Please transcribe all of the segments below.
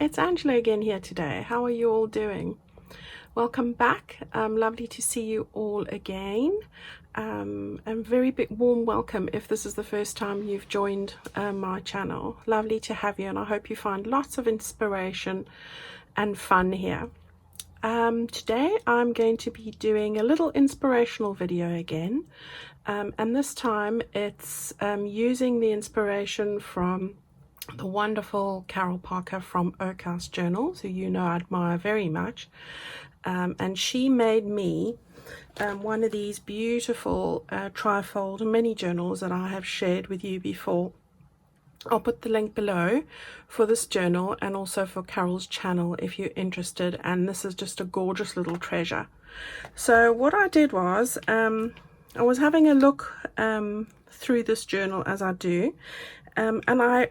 it's Angela again here today. How are you all doing? Welcome back. Lovely to see you all again. And very big warm welcome if this is the first time you've joined my channel. Lovely to have you, and I hope you find lots of inspiration and fun here. Today I'm going to be doing a little inspirational video again, and this time it's using the inspiration from the wonderful Carol Parker from Oak House Journals, who you know I admire very much, and she made me one of these beautiful trifold mini journals that I have shared with you before. I'll put the link below for this journal and also for Carol's channel if you're interested, and this is just a gorgeous little treasure. So what I did was I was having a look through this journal as I do, and I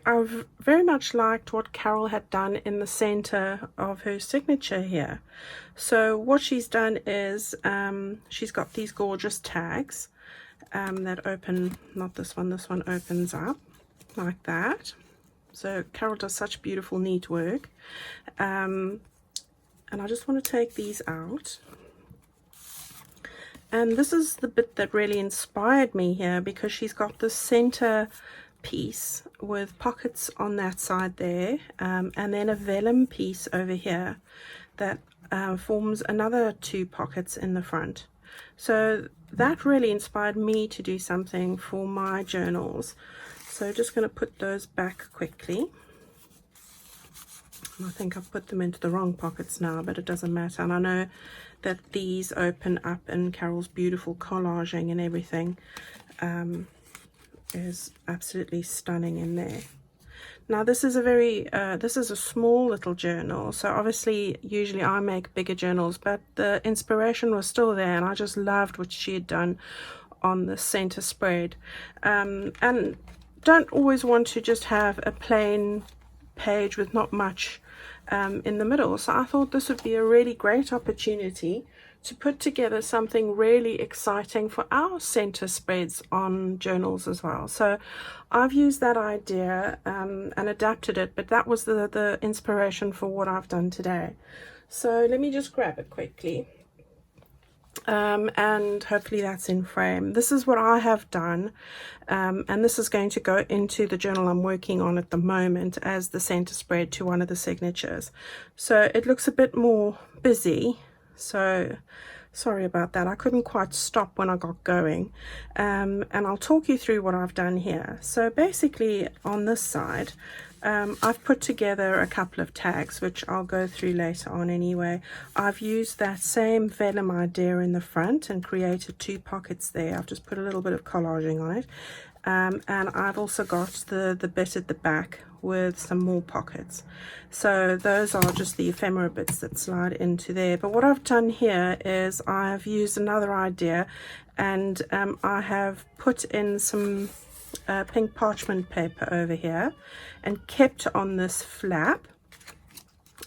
very much liked what Carol had done in the center of her signature here. So what she's done is she's got these gorgeous tags that open, not this one opens up like that. So Carol does such beautiful neat work, and I just want to take these out. And this is the bit that really inspired me here, because she's got this center piece with pockets on that side there, and then a vellum piece over here that forms another two pockets in the front. So that really inspired me to do something for my journals. So just going to put those back quickly. I think I've put them into the wrong pockets now, but it doesn't matter. And I know that these open up, and Carol's beautiful collaging and everything is absolutely stunning in there. Now this is a small little journal, so obviously usually I make bigger journals, but the inspiration was still there, and I just loved what she had done on the center spread. And don't always want to just have a plain page with not much in the middle, so I thought this would be a really great opportunity to put together something really exciting for our center spreads on journals as well. So I've used that idea and adapted it, but that was the inspiration for what I've done today. So let me just grab it quickly. And hopefully that's in frame. This is what I have done, and this is going to go into the journal I'm working on at the moment as the center spread to one of the signatures. So it looks a bit more busy, so sorry about that. I couldn't quite stop when I got going, and I'll talk you through what I've done here. So basically on this side, I've put together a couple of tags, which I'll go through later on anyway. I've used that same vellum idea in the front and created two pockets there. I've just put a little bit of collaging on it. And I've also got the bit at the back with some more pockets. So those are just the ephemera bits that slide into there. But what I've done here is I've used another idea, and I have put in some pink parchment paper over here and kept on this flap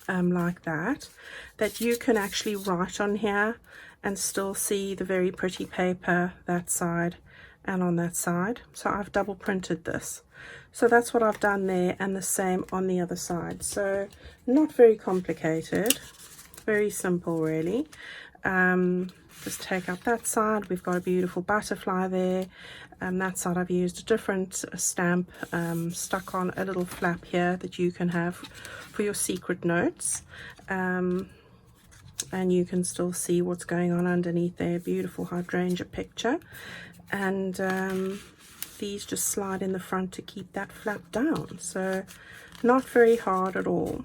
like that you can actually write on here and still see the very pretty paper that side and on that side. So I've double printed this. So that's what I've done there, and the same on the other side. So not very complicated, very simple really. Just take up that side, we've got a beautiful butterfly there. That side I've used a different stamp, stuck on a little flap here that you can have for your secret notes, and you can still see what's going on underneath there. Beautiful hydrangea picture, and these just slide in the front to keep that flap down, so not very hard at all.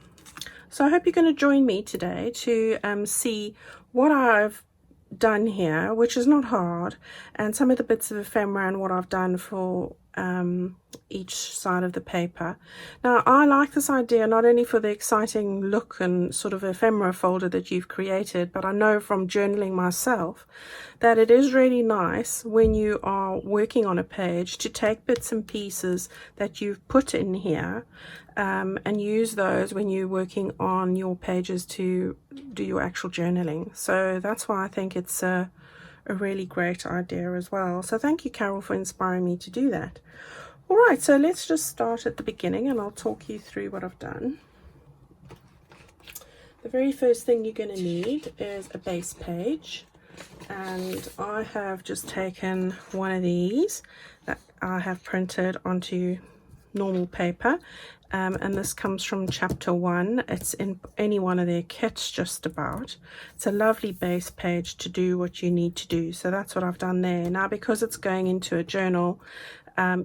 So I hope you're going to join me today to see what I've done here, which is not hard, and some of the bits of ephemera and what I've done for each side of the paper. Now I like this idea not only for the exciting look and sort of ephemera folder that you've created, but I know from journaling myself that it is really nice when you are working on a page to take bits and pieces that you've put in here and use those when you're working on your pages to do your actual journaling. So that's why I think it's a really great idea as well. So thank you, Carol, for inspiring me to do that. All right, so let's just start at the beginning and I'll talk you through what I've done. the very first thing you're going to need is a base page, and I have just taken one of these that I have printed onto normal paper, and this comes from chapter 1. It's in any one of their kits just about. It's a lovely base page to do what you need to do, so that's what I've done there. Now, because it's going into a journal,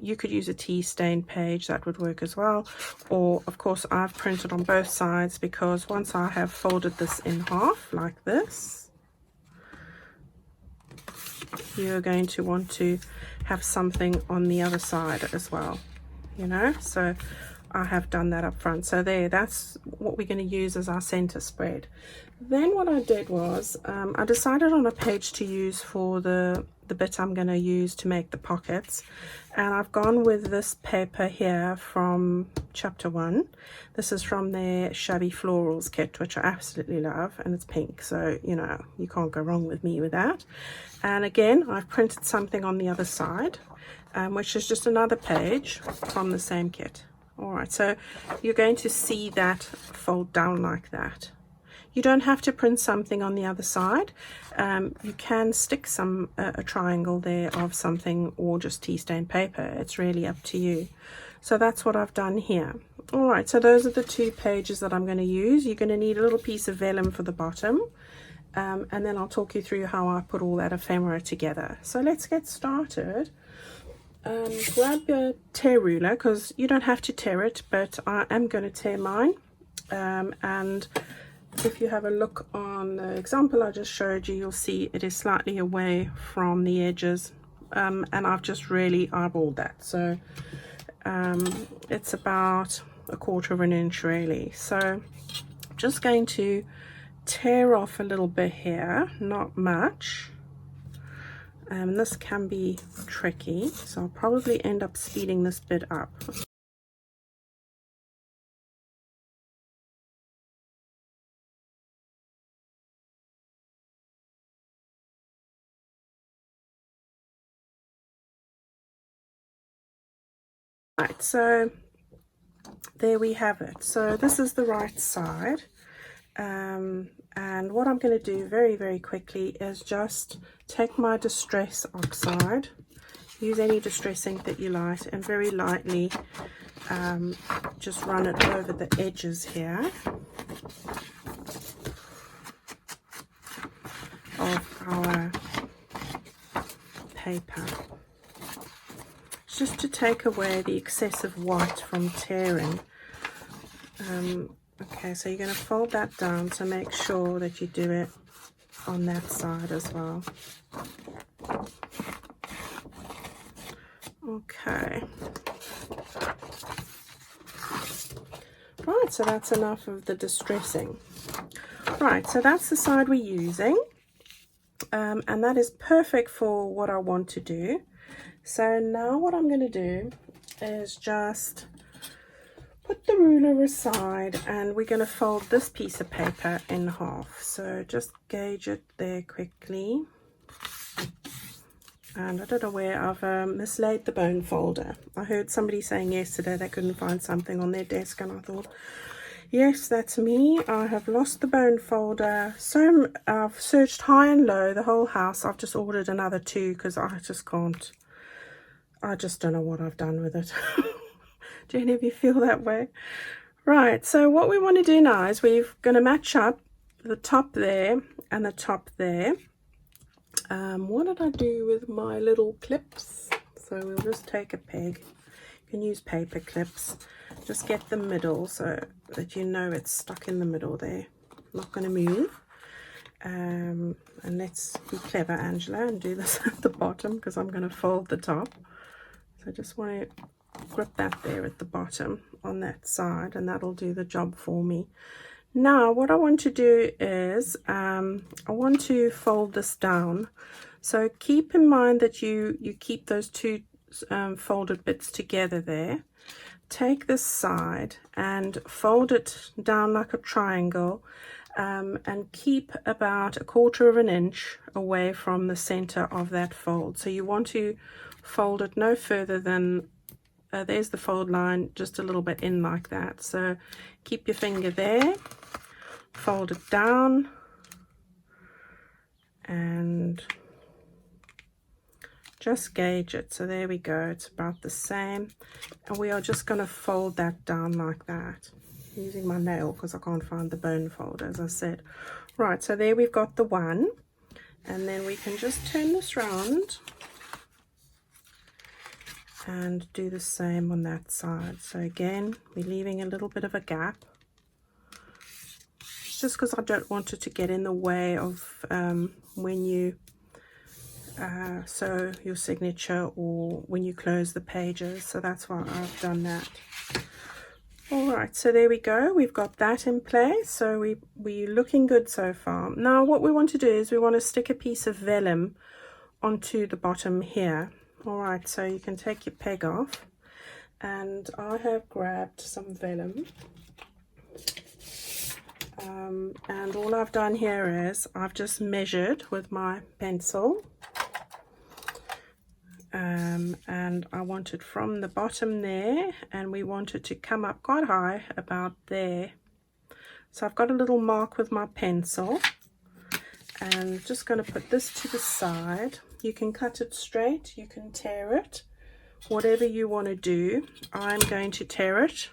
you could use a tea stain page, that would work as well, or of course I've printed on both sides, because once I have folded this in half like this, you're going to want to have something on the other side as well, you know. So I have done that up front. So there, that's what we're going to use as our center spread. Then what I did was I decided on a page to use for the bit I'm going to use to make the pockets, and I've gone with this paper here from chapter 1. This is from their Shabby Florals kit, which I absolutely love, and it's pink, so you know, you can't go wrong with me with that. And again, I've printed something on the other side, which is just another page from the same kit. All right, so you're going to see that fold down like that. You don't have to print something on the other side. You can stick a triangle there of something, or just tea stain paper. It's really up to you. So that's what I've done here. All right, so those are the 2 pages that I'm going to use. You're going to need a little piece of vellum for the bottom, and then I'll talk you through how I put all that ephemera together. So let's get started. Grab your tear ruler, because you don't have to tear it, but I am going to tear mine. And if you have a look on the example I just showed you, you'll see it is slightly away from the edges, and I've just really eyeballed that. So it's about 1/4 of an inch really. So I'm just going to tear off a little bit here, not much. This can be tricky, so I'll probably end up speeding this bit up. Right, so there we have it. So this is the right side, and what I'm going to do very, very quickly is just take my Distress Oxide, use any distress ink that you like, and very lightly just run it over the edges here of our paper, just to take away the excessive white from tearing. Okay, so you're going to fold that down, so make sure that you do it on that side as well. Okay. Right, so that's enough of the distressing. Right, so that's the side we're using, and that is perfect for what I want to do. So now what I'm going to do is just put the ruler aside, and we're going to fold this piece of paper in half. So just gauge it there quickly. And I don't know where I've mislaid the bone folder. I heard somebody saying yesterday they couldn't find something on their desk, and I thought, yes, that's me. I have lost the bone folder. So I've searched high and low the whole house. I've just ordered another 2 because I just can't. I just don't know what I've done with it. Do any of you feel that way? Right, so what we want to do now is we're going to match up the top there and the top there. What did I do with my little clips? So we'll just take a peg. You can use paper clips. Just get the middle so that you know it's stuck in the middle there. Not going to move. And let's be clever, Angela, and do this at the bottom, because I'm going to fold the top. So I just want to grip that there at the bottom on that side, and that'll do the job for me. Now what I want to do is I want to fold this down, so keep in mind that you keep those 2 folded bits together there. Take this side and fold it down like a triangle, and keep about 1/4 of an inch away from the center of that fold. So you want to fold it no further than there's the fold line, just a little bit in like that. So keep your finger there, fold it down and just gauge it. So there we go, it's about the same, and we are just going to fold that down like that, using my nail because I can't find the bone folder, as I said. Right, so there we've got the one, and then we can just turn this round and do the same on that side. So again, we're leaving a little bit of a gap, just because I don't want it to get in the way of when you sew your signature or when you close the pages. So that's why I've done that. All right, so there we go, we've got that in place. So we're looking good so far. Now what we want to do is we want to stick a piece of vellum onto the bottom here. All right, so you can take your peg off, and I have grabbed some vellum, and all I've done here is I've just measured with my pencil, and I want it from the bottom there, and we want it to come up quite high, about there. So I've got a little mark with my pencil, and just going to put this to the side. You can cut it straight, you can tear it, whatever you want to do. I'm going to tear it.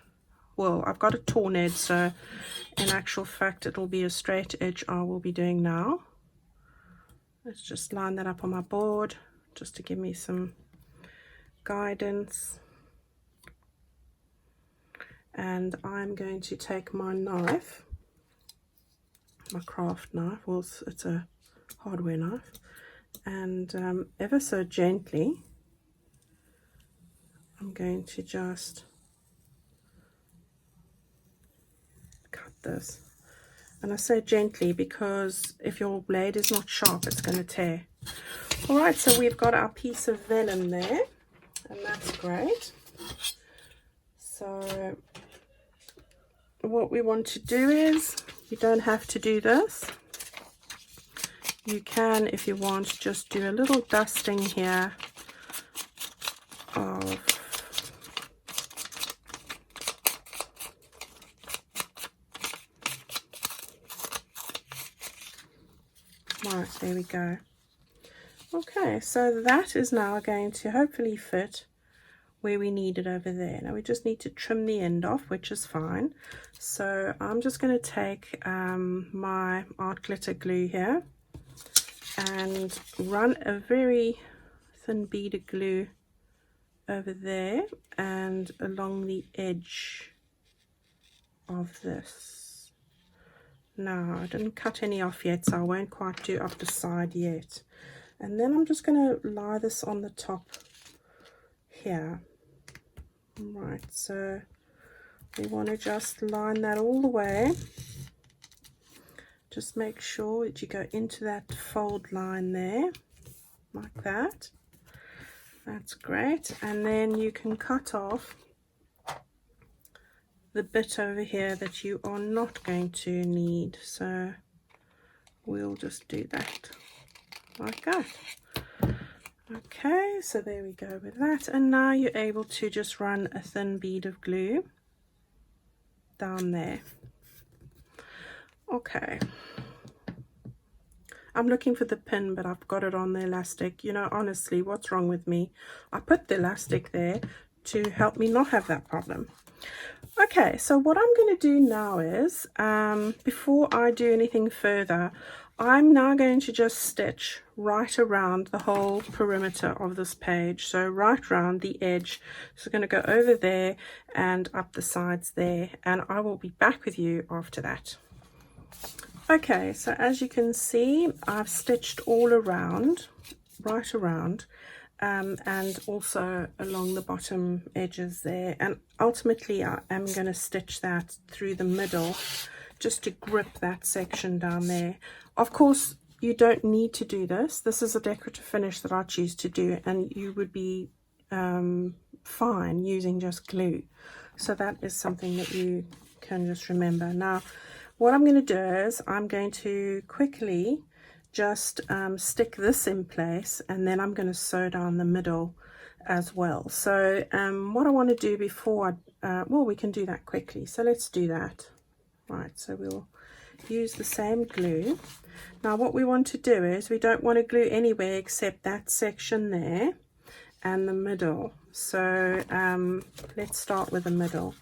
Well, I've got a torn edge, so in actual fact it'll be a straight edge I will be doing now. Let's just line that up on my board just to give me some guidance. And I'm going to take my knife, my craft knife, well it's a hardware knife, and ever so gently I'm going to just cut this. And I say gently because if your blade is not sharp, it's going to tear. All right, so we've got our piece of vellum there, and that's great. So what we want to do is, you don't have to do this. You can, if you want, just do a little dusting here of right, there we go. Okay, so that is now going to hopefully fit where we need it over there. Now we just need to trim the end off, which is fine. So I'm just going to take my art glitter glue here and run a very thin bead of glue over there and along the edge of this. Now I didn't cut any off yet, so I won't quite do up the side yet. And then I'm just going to lie this on the top here. Right, so we want to just line that all the way. Just make sure that you go into that fold line there, like that. That's great. And then you can cut off the bit over here that you are not going to need. So we'll just do that like that. Okay, so there we go with that. And now you're able to just run a thin bead of glue down there. Okay, I'm looking for the pin, but I've got it on the elastic. You know, honestly, what's wrong with me? I put the elastic there to help me not have that problem. Okay, so what I'm going to do now is, before I do anything further, I'm now going to just stitch right around the whole perimeter of this page. So right around the edge. So I'm going to go over there and up the sides there, and I will be back with you after that. Okay, so as you can see, I've stitched all around, right around, and also along the bottom edges there. And ultimately I am going to stitch that through the middle just to grip that section down there. Of course, you don't need to do this. This is a decorative finish that I choose to do, and you would be fine using just glue. So that is something that you can just remember. Now, what I'm going to do is I'm going to quickly just stick this in place, and then I'm going to sew down the middle as well. So what I want to do before well, we can do that quickly. So let's do that. Right, so we'll use the same glue. Now what we want to do is we don't want to glue anywhere except that section there and the middle. So let's start with the middle.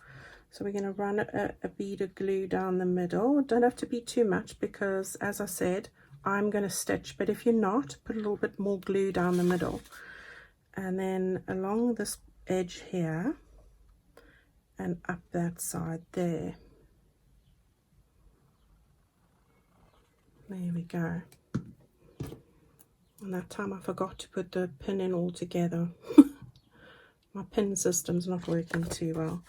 So we're going to run a bead of glue down the middle. Don't have to be too much because, as I said, I'm going to stitch, but if you're not, put a little bit more glue down the middle. And then along this edge here and up that side there. There we go. And that time I forgot to put the pin in all together. My pin system's not working too well.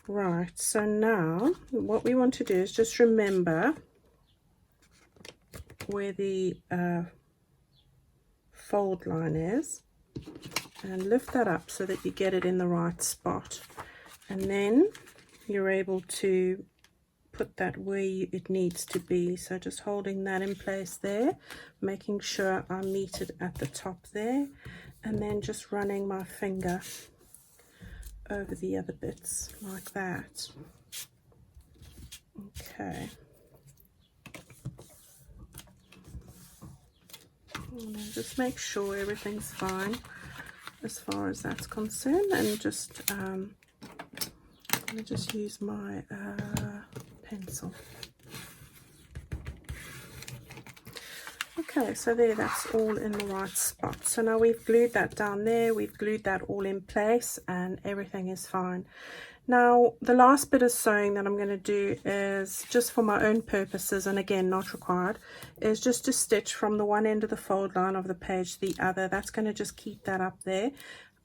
Right, so now what we want to do is just remember where the fold line is and lift that up so that you get it in the right spot, and then you're able to put that where it needs to be. So just holding that in place there, making sure I meet it at the top there, and then just running my finger over the other bits like that. Okay. And then just make sure everything's fine as far as that's concerned, and just I'm going to just use my pencil. Okay, so there, that's all in the right spot. So now we've glued that down there, we've glued that all in place, and everything is fine. Now the last bit of sewing that I'm going to do is just for my own purposes, and again not required, is just to stitch from the one end of the fold line of the page to the other. That's going to just keep that up there.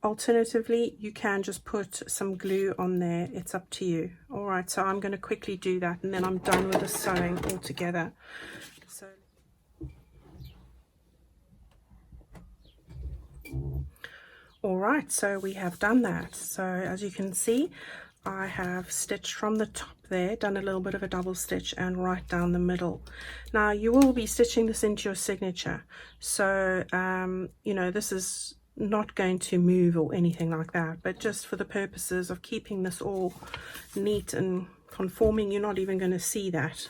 Alternatively, you can just put some glue on there, it's up to you. All right, so I'm going to quickly do that and then I'm done with the sewing altogether. So all right, so we have done that. So as you can see, I have stitched from the top there, done a little bit of a double stitch and right down the middle. Now you will be stitching this into your signature, so you know, this is not going to move or anything like that, but just for the purposes of keeping this all neat and conforming, you're not even going to see that,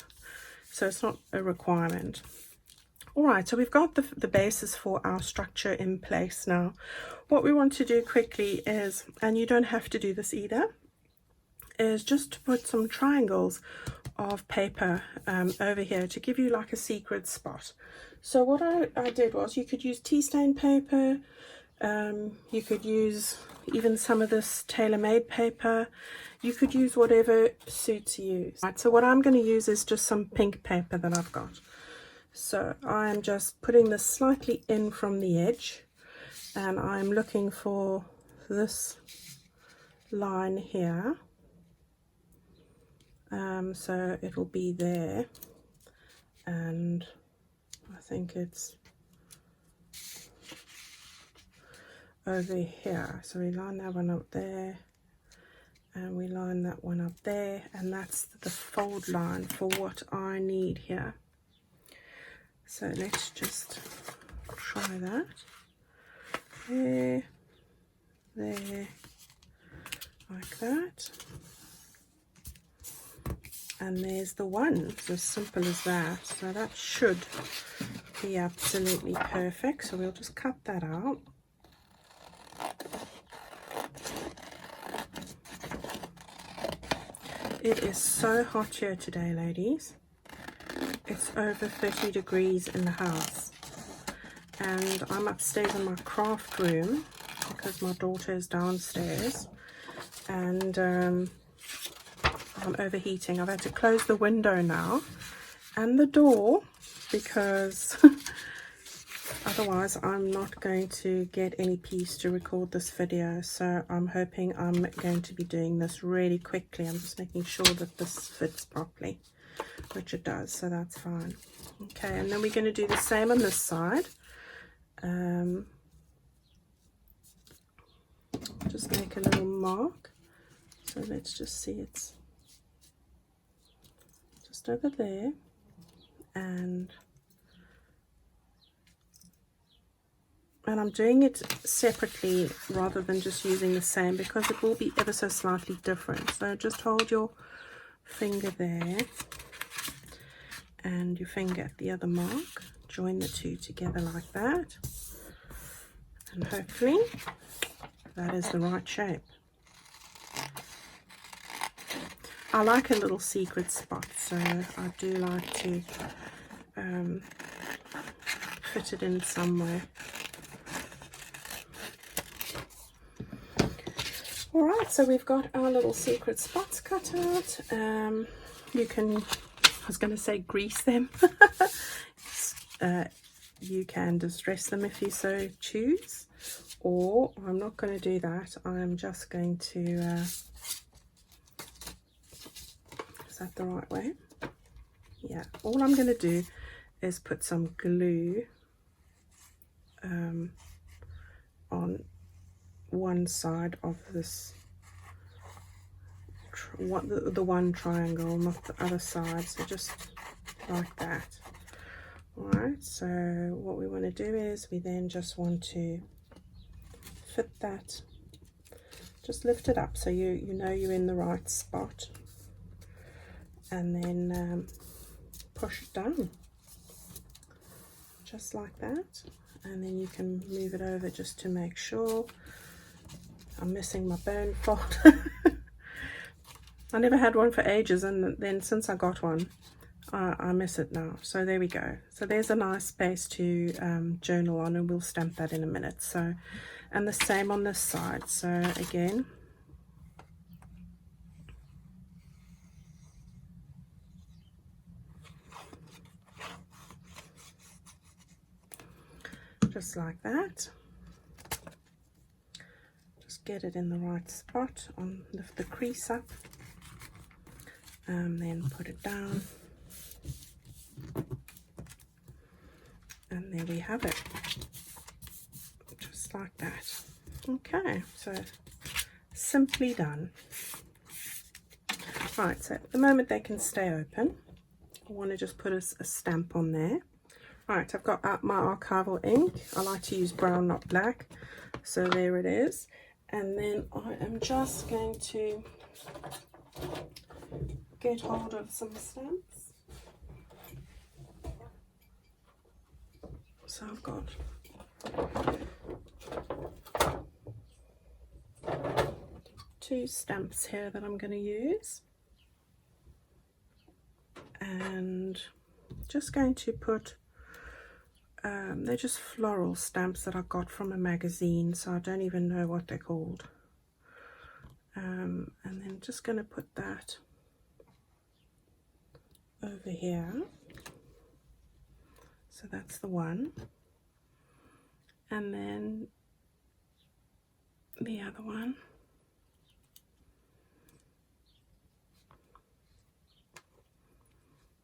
so it's not a requirement. All right, so we've got the basis for our structure in place. Now what we want to do quickly is, and you don't have to do this either, is just to put some triangles of paper over here to give you like a secret spot. So what I did was, you could use tea stain paper, you could use even some of this tailor-made paper, you could use whatever suits you. Right, so what I'm going to use is just some pink paper that I've got. So I'm just putting this slightly in from the edge, and I'm looking for this line here. So it will be there, and I think it's over here. So we line that one up there, and we line that one up there, and that's the fold line for what I need here. So let's just try that. There, like that. And there's the one. It's as simple as that. So that should be absolutely perfect. So we'll just cut that out. It is so hot here today, ladies. It's over 30 degrees in the house. And I'm upstairs in my craft room because my daughter is downstairs. And I'm overheating. I've had to close the window now and the door because otherwise I'm not going to get any peace to record this video. So I'm hoping I'm going to be doing this really quickly. I'm just making sure that this fits properly, which it does, so that's fine. Okay, and then we're going to do the same on this side. Just make a little mark. So let's just see, it's just over there, and I'm doing it separately rather than just using the same because it will be ever so slightly different. So just hold your finger there and your finger at the other mark. Join the two together like that, and hopefully that is the right shape. I like a little secret spot, so I do like to fit it in somewhere. Alright, so we've got our little secret spots cut out. You can, I was going to say grease them. You can distress them if you so choose, or I'm not going to do that. I'm just going to, is that the right way? Yeah, all I'm going to do is put some glue on one side of this, the one triangle, not the other side, so just like that. Alright, so what we want to do is we then just want to fit that, just lift it up so you know you're in the right spot, and then push it down just like that, and then you can move it over just to make sure. I'm missing my bone fold. I never had one for ages, and then since I got one, I miss it now. So there we go. So there's a nice space to journal on, and we'll stamp that in a minute. So, and the same on this side. So again, just like that. Get it in the right spot, on lift the crease up, and then put it down, and there we have it, just like that. Okay, so simply done. Right, so at the moment they can stay open. I want to just put a stamp on there. Right, I've got my archival ink. I like to use brown, not black, so there it is. And then I am just going to get hold of some stamps. So I've got two stamps here that I'm going to use, and just going to put they're just floral stamps that I got from a magazine, so I don't even know what they're called. And then just going to put that over here. So that's the one. And then the other one.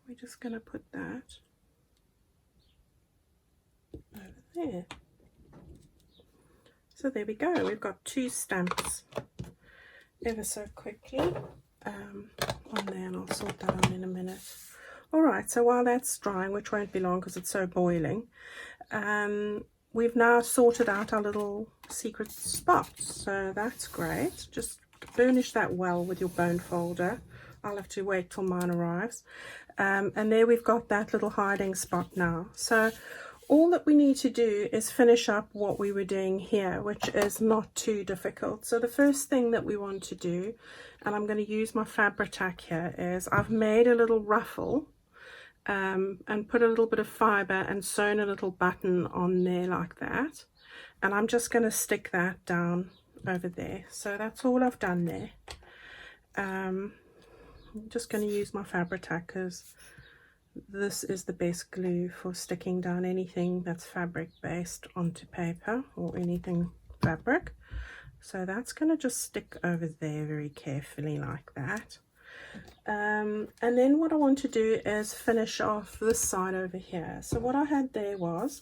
We're just going to put that over there. So there we go, we've got two stamps ever so quickly on there, and I'll sort that out in a minute. Alright, so while that's drying, which won't be long because it's so boiling, we've now sorted out our little secret spots, so that's great. Just burnish that well with your bone folder. I'll have to wait till mine arrives. And there we've got that little hiding spot now. So all that we need to do is finish up what we were doing here, which is not too difficult. So the first thing that we want to do, and I'm going to use my Fabri-Tac here, is I've made a little ruffle and put a little bit of fibre and sewn a little button on there like that. And I'm just going to stick that down over there. So that's all I've done there. I'm just going to use my Fabri-Tac because this is the best glue for sticking down anything that's fabric based onto paper or anything fabric. So that's going to just stick over there very carefully like that. And then what I want to do is finish off this side over here. So what I had there was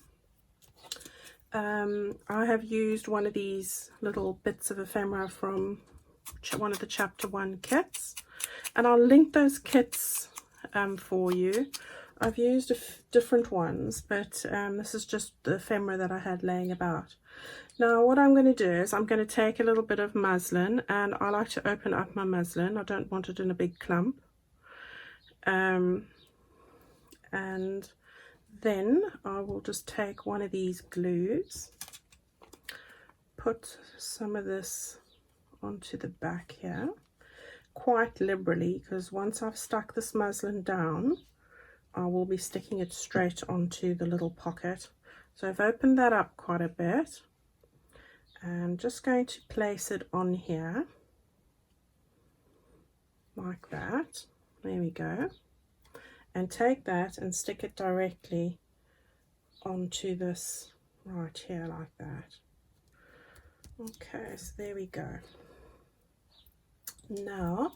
I have used one of these little bits of ephemera from one of the chapter 1 kits, and I'll link those kits for you. I've used different ones, but this is just the ephemera that I had laying about. Now what I'm going to do is I'm going to take a little bit of muslin, and I like to open up my muslin. I don't want it in a big clump. And And then I will just take one of these glues, put some of this onto the back here quite liberally, because once I've stuck this muslin down, I will be sticking it straight onto the little pocket. So I've opened that up quite a bit, and just going to place it on here like that. There we go. And take that and stick it directly onto this right here like that. Okay, so there we go. Now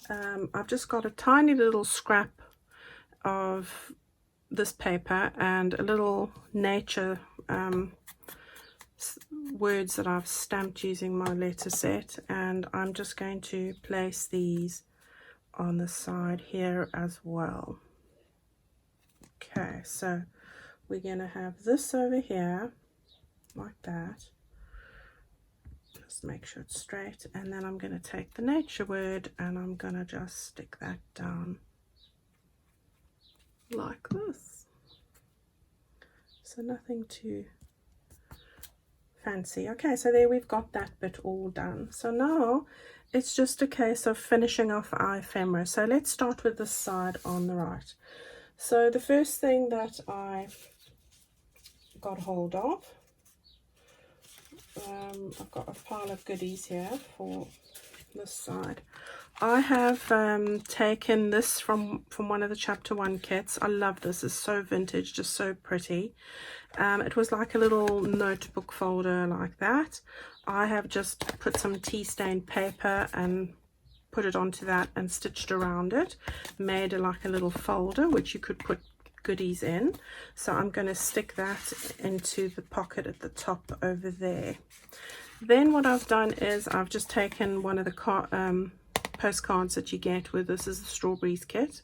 I've just got a tiny little scrap of this paper and a little nature words that I've stamped using my letter set, and I'm just going to place these on the side here as well. Okay, so we're going to have this over here like that. Just make sure it's straight, and then I'm going to take the nature word and I'm going to just stick that down like this. So nothing too fancy. Okay, so there we've got that bit all done. So now it's just a case of finishing off our ephemera. So let's start with this side on the right. So the first thing that I got hold of, I've got a pile of goodies here for this side. I have taken this from one of the chapter 1 kits. I love this. It's so vintage, just so pretty. It was like a little notebook folder like that. I have just put some tea stained paper and put it onto that and stitched around it, made like a little folder which you could put goodies in. So I'm going to stick that into the pocket at the top over there. Then what I've done is I've just taken one of the postcards that you get with this is the strawberries kit.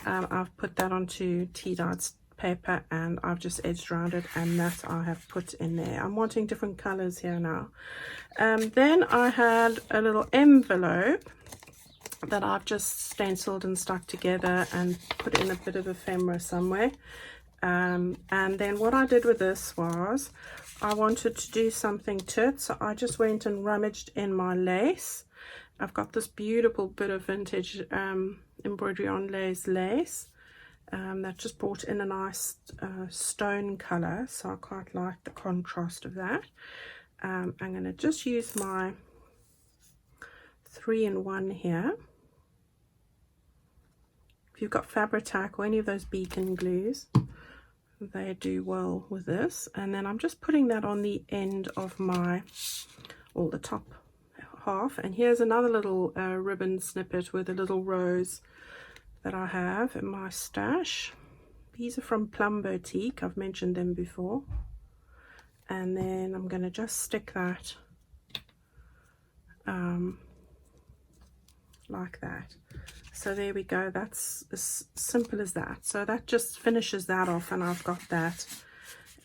I've put that onto tea dyed paper and I've just edged around it, and that I have put in there. I'm wanting different colors here now. Then I had a little envelope that I've just stenciled and stuck together and put in a bit of ephemera somewhere. And then what I did with this was I wanted to do something to it, so I just went and rummaged in my lace. I've got this beautiful bit of vintage embroidery on lace that just brought in a nice stone color, so I quite like the contrast of that. I'm going to just use my 3-in-1 here. If you've got Fabri-Tac or any of those beacon glues, they do well with this. And then I'm just putting that on the end of my, or the top half. And here's another little ribbon snippet with a little rose that I have in my stash. These are from Plum Boutique. I've mentioned them before. And then I'm going to just stick that like that. So there we go. That's as simple as that. So that just finishes that off, and I've got that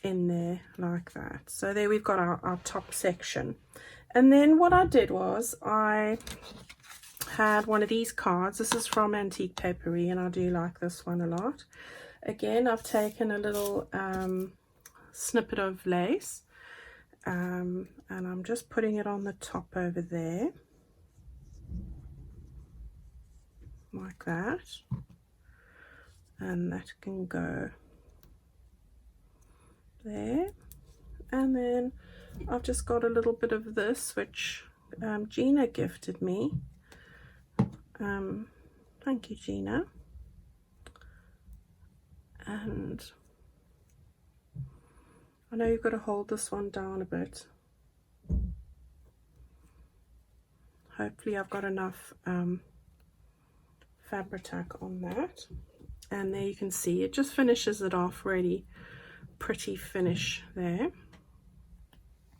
in there like that. So there we've got our top section. And then what I did was I had one of these cards. This is from Antique Papery, and I do like this one a lot. Again, I've taken a little snippet of lace, and I'm just putting it on the top over there like that, and that can go there. And then I've just got a little bit of this which Gina gifted me. Thank you, Gina. And I know you've got to hold this one down a bit. Hopefully I've got enough Fabri-Tac on that, and there you can see it just finishes it off. Really pretty finish there.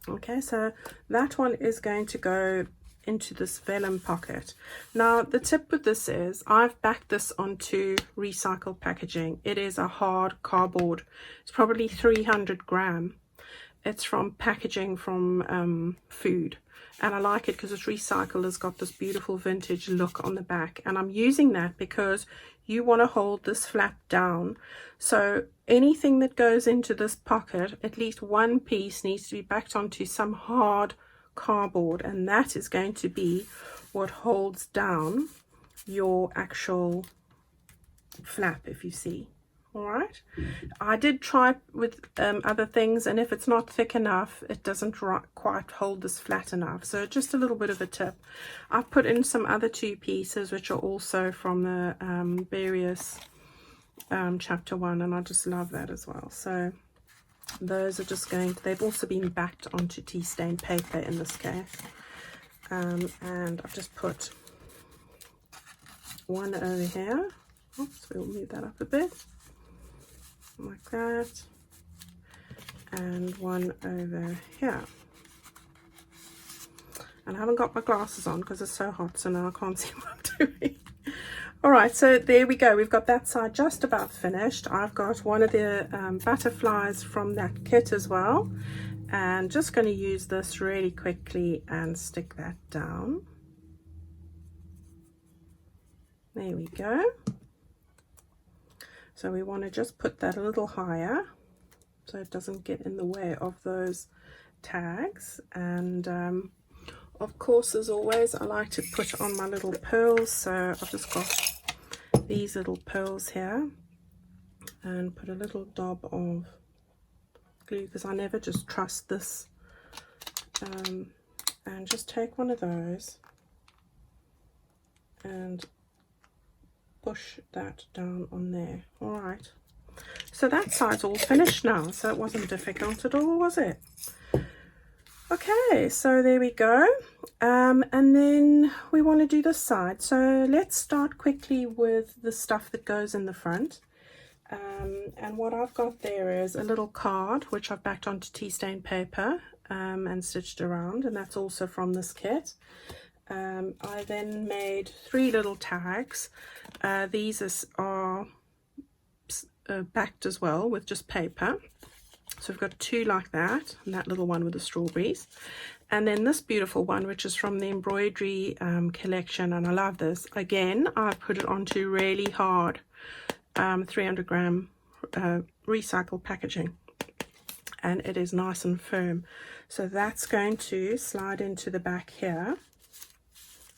Okay, so that one is going to go into this vellum pocket. Now the tip with this is I've backed this onto recycled packaging. It is a hard cardboard. It's probably 300 gram. it's from packaging from food, and I like it because it's recycled. It's got this beautiful vintage look on the back, and I'm using that because you want to hold this flap down, so anything that goes into this pocket, at least one piece needs to be backed onto some hard cardboard, and that is going to be what holds down your actual flap, if you see. All right, I did try with other things, and if it's not thick enough, it doesn't quite hold this flat enough. So just a little bit of a tip. I've put in some other 2 pieces which are also from the various chapter 1, and I just love that as well. So those are just going to, they've also been backed onto tea stain paper in this case, and I've just put one over here. Oops, we'll move that up a bit, like that, and one over here. And I haven't got my glasses on because it's so hot, so now I can't see what I'm doing. All right, so there we go. We've got that side just about finished. I've got one of the butterflies from that kit as well, and just going to use this really quickly and stick that down. There we go. So we want to just put that a little higher so it doesn't get in the way of those tags. And of course, as always, I like to put on my little pearls. So I've just got these little pearls here, and put a little dab of glue because I never just trust this. And just take one of those and push that down on there. All right, so that side's all finished now, so it wasn't difficult at all, was it? Okay, so there we go. And then we want to do this side, so let's start quickly with the stuff that goes in the front. And what I've got there is a little card which I've backed onto tea stain paper and stitched around, and that's also from this kit. I then made 3 little tags. These are backed as well with just paper. So we've got 2 like that, and that little one with the strawberries. And then this beautiful one, which is from the embroidery collection, and I love this. Again, I put it onto really hard 300 gram recycled packaging, and it is nice and firm. So that's going to slide into the back here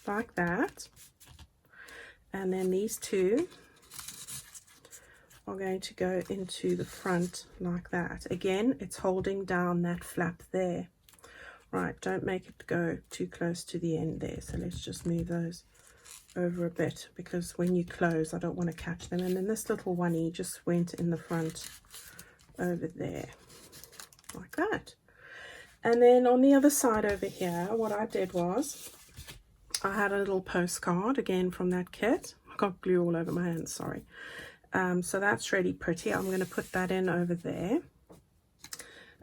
like that, and then these 2 are going to go into the front like that. Again, it's holding down that flap there. Right, don't make it go too close to the end there, so let's just move those over a bit, because when you close I don't want to catch them. And then this little one just went in the front over there like that. And then on the other side over here, what I did was I had a little postcard again from that kit. I got glue all over my hands, sorry. So that's really pretty. I'm going to put that in over there.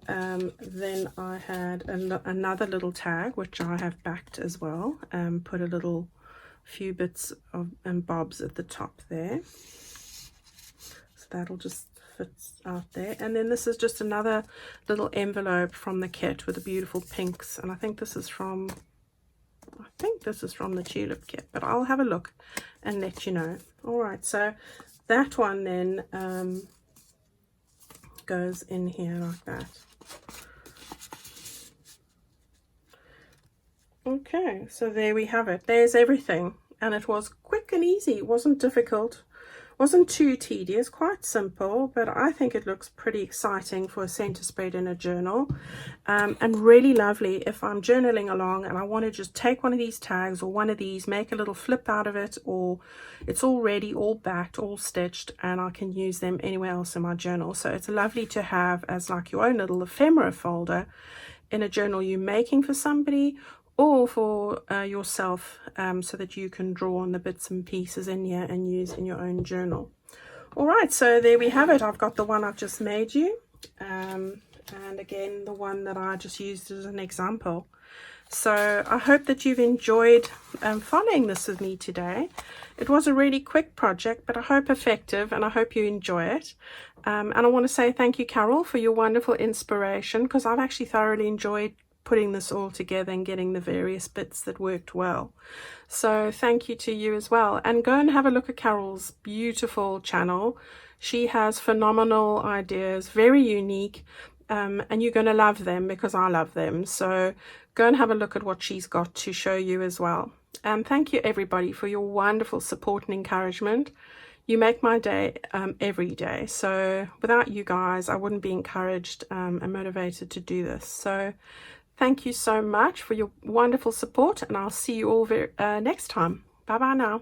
Then I had another little tag which I have backed as well, put a little few bits of and bobs at the top there, so that'll just fit out there. And then this is just another little envelope from the kit with the beautiful pinks, and I think this is from the tulip kit, but I'll have a look and let you know. All right, so that one then goes in here like that. Okay, so there we have it. There's everything, and it was quick and easy. It wasn't difficult, wasn't too tedious, quite simple, but I think it looks pretty exciting for a center spread in a journal, and really lovely if I'm journaling along and I want to just take one of these tags or one of these, make a little flip out of it, or it's already all backed, all stitched, and I can use them anywhere else in my journal. So it's lovely to have as like your own little ephemera folder in a journal you're making for somebody or for yourself, so that you can draw on the bits and pieces in here and use in your own journal. All right, so there we have it. I've got the one I've just made you, and again the one that I just used as an example. So I hope that you've enjoyed following this with me today. It was a really quick project, but I hope effective, and I hope you enjoy it. And I want to say thank you, Carol, for your wonderful inspiration, because I've actually thoroughly enjoyed putting this all together and getting the various bits that worked well. So thank you to you as well. And go and have a look at Carol's beautiful channel. She has phenomenal ideas, very unique, and you're going to love them because I love them. So go and have a look at what she's got to show you as well. And thank you everybody for your wonderful support and encouragement. You make my day every day. So without you guys, I wouldn't be encouraged and motivated to do this. So thank you so much for your wonderful support, and I'll see you all next time. Bye bye now.